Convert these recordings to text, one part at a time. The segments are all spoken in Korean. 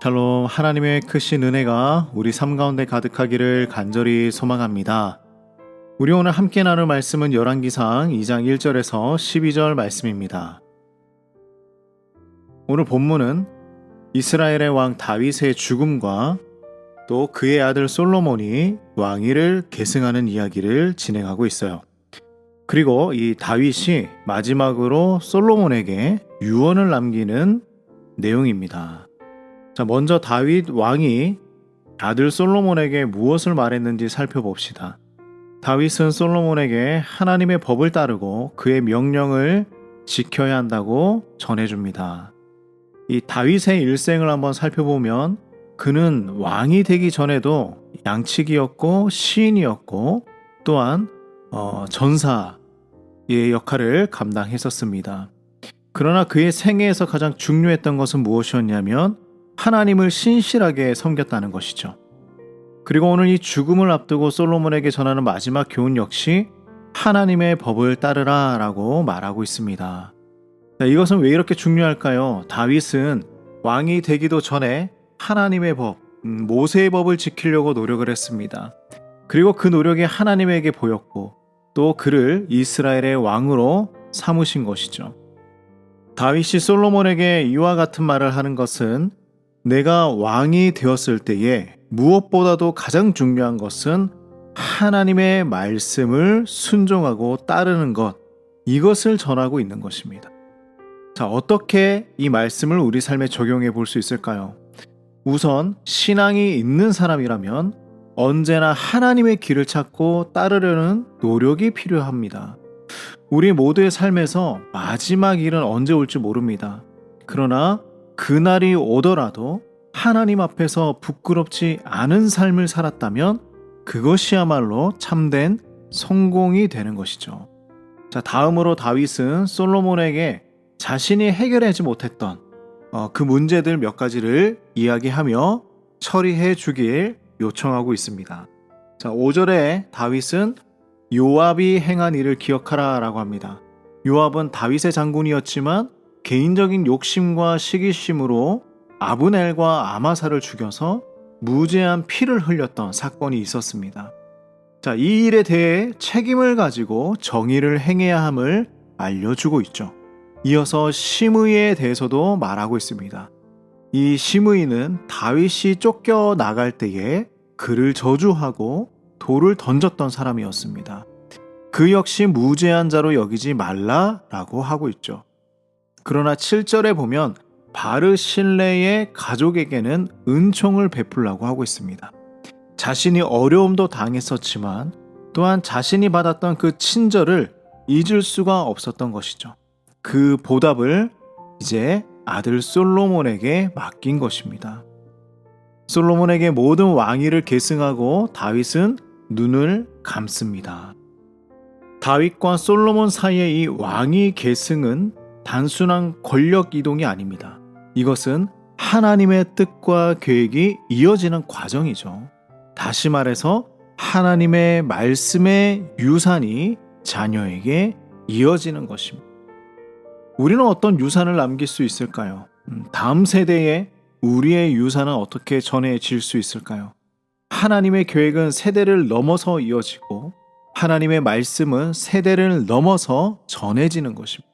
샬롬, 하나님의 크신 은혜가 우리 삶 가운데 가득하기를 간절히 소망합니다. 우리 오늘 함께 나눌 말씀은 열왕기상 2장 1절에서 12절 말씀입니다. 오늘 본문은 이스라엘의 왕 다윗의 죽음과 또 그의 아들 솔로몬이 왕위를 계승하는 이야기를 진행하고 있어요. 그리고 이 다윗이 마지막으로 솔로몬에게 유언을 남기는 내용입니다. 자, 먼저 다윗 왕이 아들 솔로몬에게 무엇을 말했는지 살펴봅시다. 다윗은 솔로몬에게 하나님의 법을 따르고 그의 명령을 지켜야 한다고 전해줍니다. 이 다윗의 일생을 한번 살펴보면 그는 왕이 되기 전에도 양치기였고 시인이었고 또한 전사의 역할을 감당했었습니다. 그러나 그의 생애에서 가장 중요했던 것은 무엇이었냐면 하나님을 신실하게 섬겼다는 것이죠. 그리고 오늘 이 죽음을 앞두고 솔로몬에게 전하는 마지막 교훈 역시 하나님의 법을 따르라 라고 말하고 있습니다. 이것은 왜 이렇게 중요할까요? 다윗은 왕이 되기도 전에 하나님의 법, 모세의 법을 지키려고 노력을 했습니다. 그리고 그 노력이 하나님에게 보였고 또 그를 이스라엘의 왕으로 삼으신 것이죠. 다윗이 솔로몬에게 이와 같은 말을 하는 것은 내가 왕이 되었을 때에 무엇보다도 가장 중요한 것은 하나님의 말씀을 순종하고 따르는 것, 이것을 전하고 있는 것입니다. 자, 어떻게 이 말씀을 우리 삶에 적용해 볼 수 있을까요? 우선 신앙이 있는 사람이라면 언제나 하나님의 길을 찾고 따르려는 노력이 필요합니다. 우리 모두의 삶에서 마지막 일은 언제 올지 모릅니다. 그러나 그날이 오더라도 하나님 앞에서 부끄럽지 않은 삶을 살았다면 그것이야말로 참된 성공이 되는 것이죠. 자, 다음으로 다윗은 솔로몬에게 자신이 해결하지 못했던 그 문제들 몇 가지를 이야기하며 처리해 주길 요청하고 있습니다. 자, 5절에 다윗은 요압이 행한 일을 기억하라 라고 합니다. 요압은 다윗의 장군이었지만 개인적인 욕심과 시기심으로 아브넬과 아마사를 죽여서 무제한 피를 흘렸던 사건이 있었습니다. 자, 이 일에 대해 책임을 가지고 정의를 행해야 함을 알려주고 있죠. 이어서 시므이에 대해서도 말하고 있습니다. 이 시므이는 다윗이 쫓겨나갈 때에 그를 저주하고 돌을 던졌던 사람이었습니다. 그 역시 무죄한 자로 여기지 말라라고 하고 있죠. 그러나 7절에 보면 바르실레의 가족에게는 은총을 베풀라고 하고 있습니다. 자신이 어려움도 당했었지만 또한 자신이 받았던 그 친절을 잊을 수가 없었던 것이죠. 그 보답을 이제 아들 솔로몬에게 맡긴 것입니다. 솔로몬에게 모든 왕위를 계승하고 다윗은 눈을 감습니다. 다윗과 솔로몬 사이의 이 왕위 계승은 단순한 권력 이동이 아닙니다. 이것은 하나님의 뜻과 계획이 이어지는 과정이죠. 다시 말해서 하나님의 말씀의 유산이 자녀에게 이어지는 것입니다. 우리는 어떤 유산을 남길 수 있을까요? 다음 세대에 우리의 유산은 어떻게 전해질 수 있을까요? 하나님의 계획은 세대를 넘어서 이어지고 하나님의 말씀은 세대를 넘어서 전해지는 것입니다.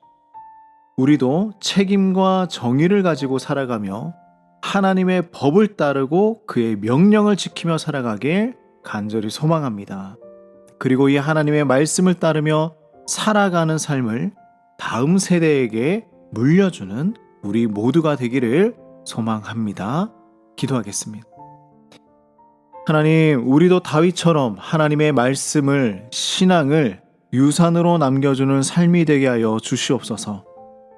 우리도 책임과 정의를 가지고 살아가며 하나님의 법을 따르고 그의 명령을 지키며 살아가길 간절히 소망합니다. 그리고 이 하나님의 말씀을 따르며 살아가는 삶을 다음 세대에게 물려주는 우리 모두가 되기를 소망합니다. 기도하겠습니다. 하나님, 우리도 다윗처럼 하나님의 말씀을, 신앙을 유산으로 남겨주는 삶이 되게 하여 주시옵소서.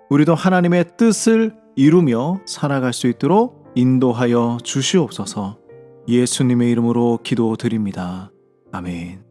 우리도 하나님의 뜻을 이루며 살아갈 수 있도록 인도하여 주시옵소서. 예수님의 이름으로 기도드립니다. 아멘.